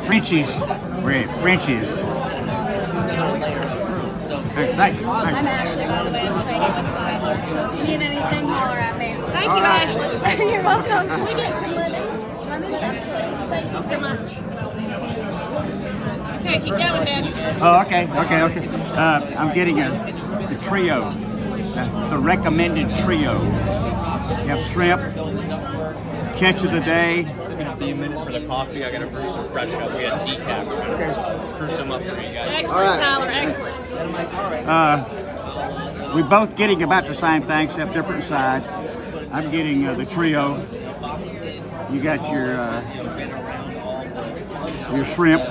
Frenchy's. We're at Frenchy's. Hey, thank you. I'm Ashley, by the way. I'm training with Tyler. So if you need anything, holler at me. Thank you, Ashley. You're welcome. Can we get some lemons? Lemons, absolutely. Thank you so much. Okay, keep going, Dad. Oh, okay. I'm getting the trio, the recommended trio. You have shrimp, catch of the day. It's going to be a minute for the coffee. I got to brew some fresh up. We had decaf. We're going to brew some up for you guys. Excellent, Tyler. Excellent. We're both getting about the same thing, except different sides. I'm getting the trio. You got your shrimp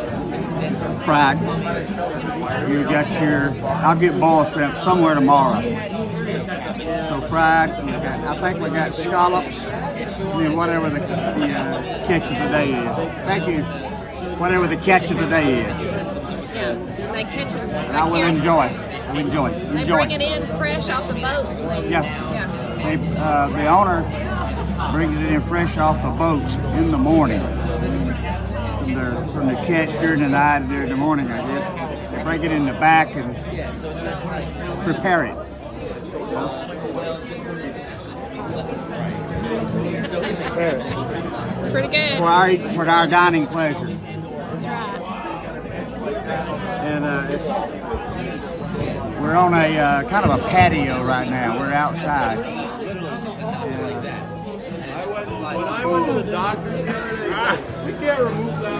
fried. You got I'll get boiled shrimp somewhere tomorrow. So fried. I think we got scallops. And then whatever the catch of the day is. Thank you. Whatever the catch of the day is. Yeah, and they catch them. And I will enjoy. They bring it in fresh off the boats. Yeah. The owner brings it in fresh off the boats in the morning. From the catch during the night and during the morning, I guess. They bring it in the back and prepare it. It's pretty good. For our dining pleasure. That's right. And we're on a kind of a patio right now. We're outside. When I went to the doctor the other day, we can't remove that.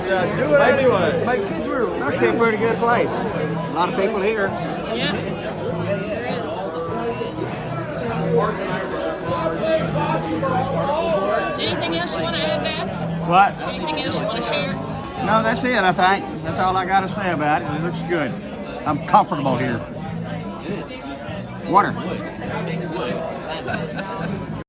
Yeah, do it anyway. My kids were. Must be a pretty good place. A lot of people here. Yeah. There is. Anything else you want to add, Dad? What? Anything else you want to share? No, that's it, I think. That's all I got to say about it. It looks good. I'm comfortable here. Water.